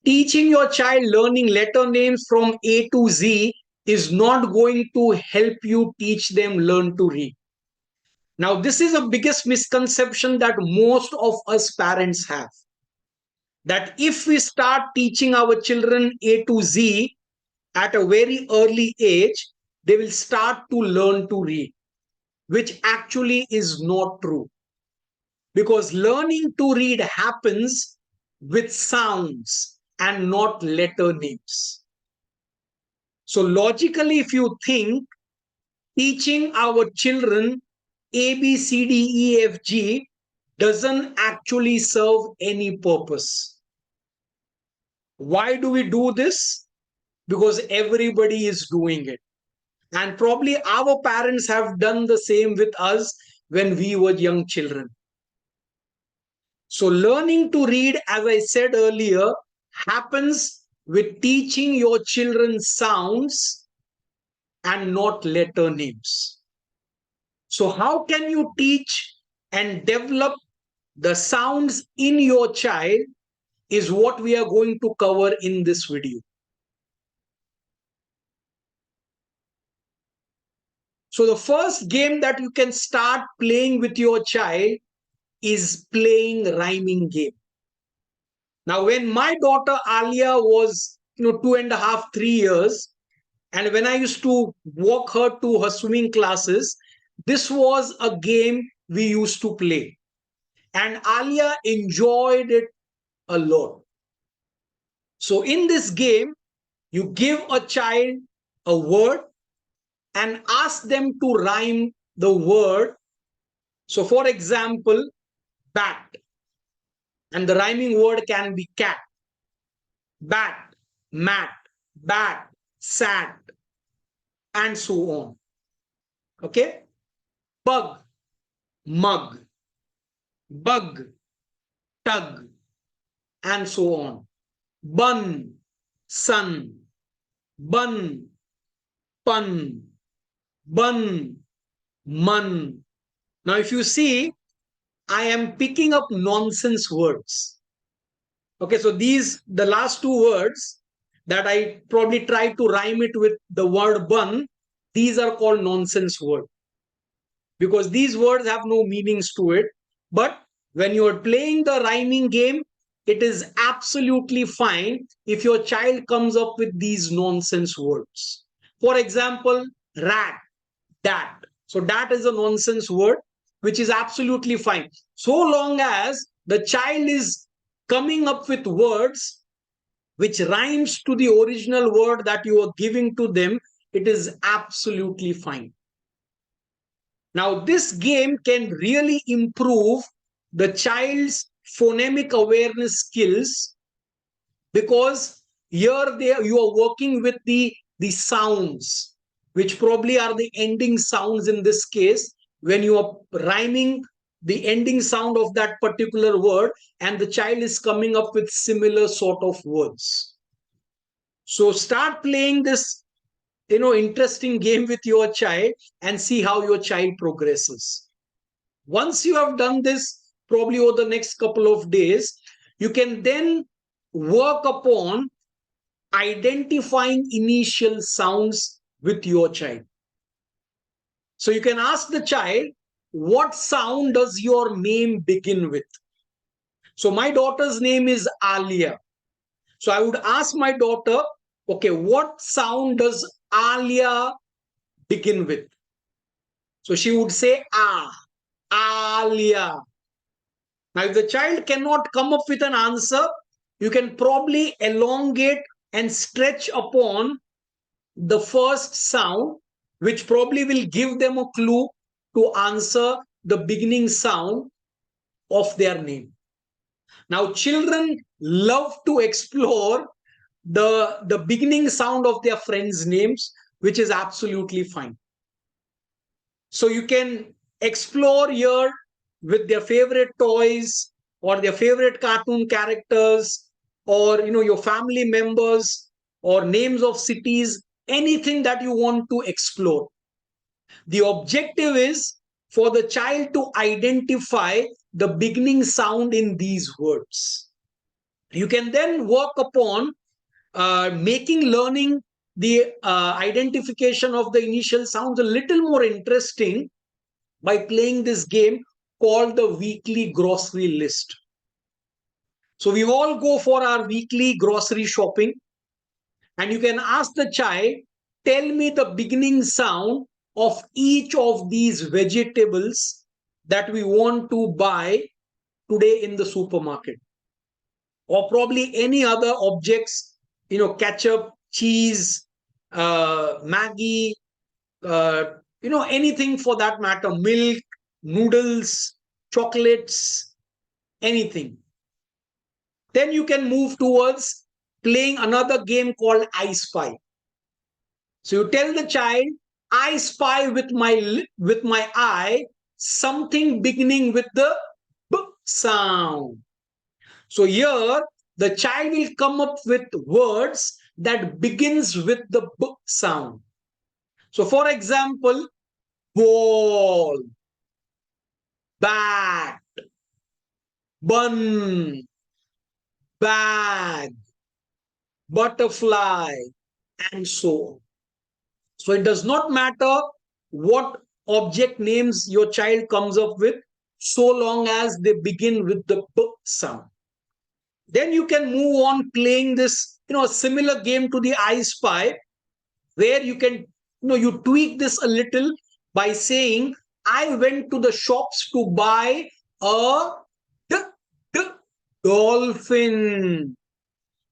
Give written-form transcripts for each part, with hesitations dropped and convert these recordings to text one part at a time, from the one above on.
teaching your child learning letter names from A to Z is not going to help you teach them learn to read. Now, this is a biggest misconception that most of us parents have. That if we start teaching our children A to Z at a very early age, they will start to learn to read, which actually is not true. Because learning to read happens with sounds and not letter names. So, logically, if you think teaching our children ABCD, EFG doesn't actually serve any purpose. Why do we do this? Because everybody is doing it. And probably our parents have done the same with us when we were young children. So learning to read, as I said earlier, happens with teaching your children sounds and not letter names. So how can you teach and develop the sounds in your child is what we are going to cover in this video. So the first game that you can start playing with your child is playing rhyming game. Now, when my daughter Alia was 2.5, 3 years, and when I used to walk her to her swimming classes, this was a game we used to play. And Alia enjoyed it a lot. So in this game, you give a child a word and ask them to rhyme the word. So for example, bat. And the rhyming word can be cat, bat, mat, bat, sat, and so on. Okay? Bug, mug, bug, tug, and so on. Bun, sun, bun, pun, bun, mun. Now, if you see, I am picking up nonsense words. Okay, so the last two words that I probably tried to rhyme it with the word bun, these are called nonsense words. Because these words have no meanings to it. But when you are playing the rhyming game, it is absolutely fine if your child comes up with these nonsense words. For example, rat, dat. So dat is a nonsense word, which is absolutely fine. So long as the child is coming up with words which rhymes to the original word that you are giving to them, it is absolutely fine. Now, this game can really improve the child's phonemic awareness skills because here you are working with the sounds, which probably are the ending sounds in this case, when you are rhyming the ending sound of that particular word and the child is coming up with similar sort of words. So start playing this interesting game with your child and see how your child progresses. Once you have done this, probably over the next couple of days, you can then work upon identifying initial sounds with your child. So you can ask the child, what sound does your name begin with? So my daughter's name is Alia. So I would ask my daughter, okay, what sound does Alia begin with? So she would say, Alia. Now, if the child cannot come up with an answer, you can probably elongate and stretch upon the first sound, which probably will give them a clue to answer the beginning sound of their name. Now, children love to explore the beginning sound of their friends' names, which is absolutely fine. So you can explore here with their favorite toys or their favorite cartoon characters or your family members or names of cities, anything that you want to explore. The objective is for the child to identify the beginning sound in these words. You can then work upon making learning the identification of the initial sounds a little more interesting by playing this game called the weekly grocery list. So we all go for our weekly grocery shopping, and you can ask the child, tell me the beginning sound of each of these vegetables that we want to buy today in the supermarket, or probably any other objects, ketchup, cheese, Maggie, anything for that matter, milk, noodles, chocolates, anything. Then you can move towards playing another game called I Spy. So you tell the child, I spy with my eye something beginning with the B sound. So here the child will come up with words that begins with the B sound. So for example, ball, bat, bun, bag, butterfly, and so on. So it does not matter what object names your child comes up with, so long as they begin with the B sound. Then you can move on playing this, a similar game to the I Spy, where you can, you tweak this a little by saying, I went to the shops to buy a dolphin.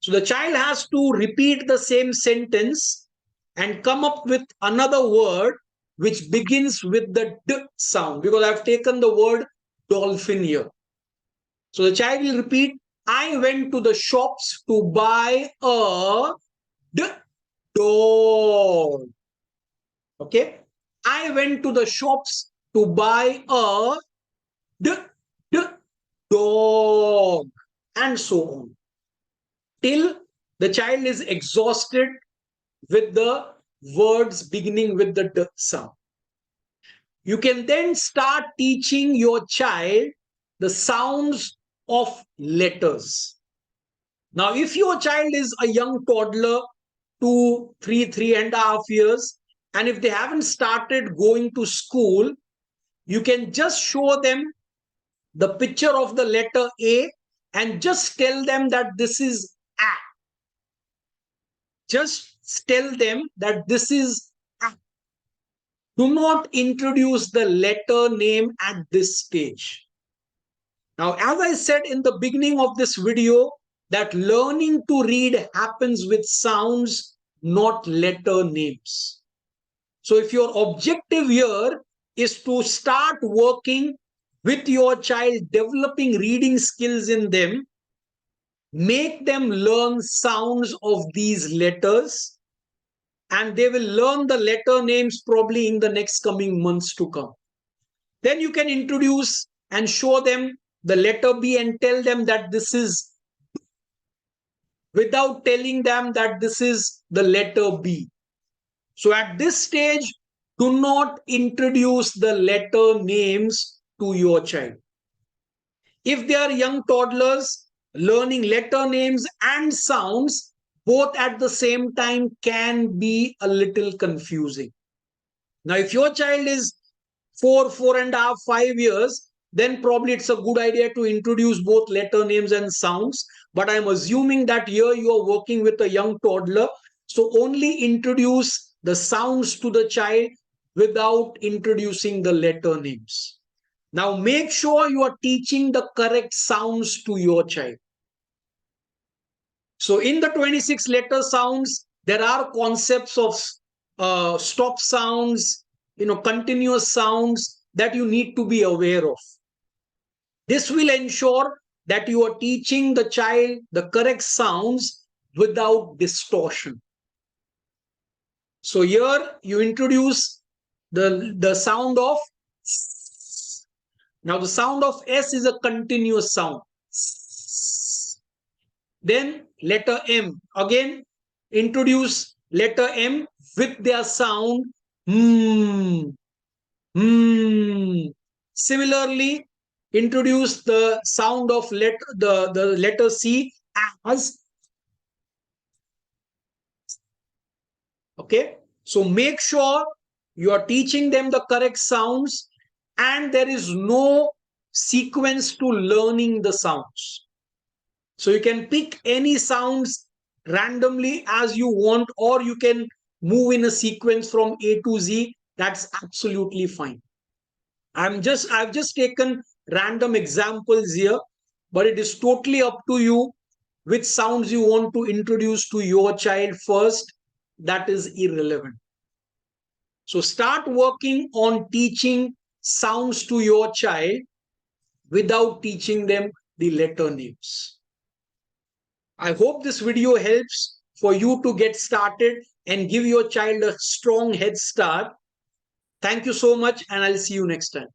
So the child has to repeat the same sentence and come up with another word which begins with the D sound, because I've taken the word dolphin here. So the child will repeat, I went to the shops to buy a dog. Okay. I went to the shops to buy a dog, and so on, till the child is exhausted with the words beginning with the D sound. You can then start teaching your child the sounds of letters. Now, if your child is a young toddler, 3.5 years, and if they haven't started going to school, you can just show them the picture of the letter A and just tell them that this is A. Just tell them that this is A. Do not introduce the letter name at this stage. Now, as I said in the beginning of this video, that learning to read happens with sounds, not letter names. So if your objective here is to start working with your child, developing reading skills in them, make them learn sounds of these letters, and they will learn the letter names probably in the next coming months to come. Then you can introduce and show them the letter B and tell them that this is, without telling them that this is the letter B. So at this stage, do not introduce the letter names to your child. If they are young toddlers, learning letter names and sounds both at the same time can be a little confusing. Now, if your child is 4.5, 5 years, then probably it's a good idea to introduce both letter names and sounds. But I'm assuming that here you are working with a young toddler. So only introduce the sounds to the child without introducing the letter names. Now make sure you are teaching the correct sounds to your child. So in the 26 letter sounds, there are concepts of stop sounds, continuous sounds that you need to be aware of. This will ensure that you are teaching the child the correct sounds without distortion. So here you introduce the sound of S. Now the sound of S is a continuous sound. Then letter M. Again, introduce letter M with their sound. Similarly, introduce the sound of the letter C as. Okay. So make sure you are teaching them the correct sounds and there is no sequence to learning the sounds. So you can pick any sounds randomly as you want, or you can move in a sequence from A to Z. That's absolutely fine. I've just taken random examples here, but it is totally up to you which sounds you want to introduce to your child first. That is irrelevant. So start working on teaching sounds to your child without teaching them the letter names. I hope this video helps for you to get started and give your child a strong head start. Thank you so much, and I'll see you next time.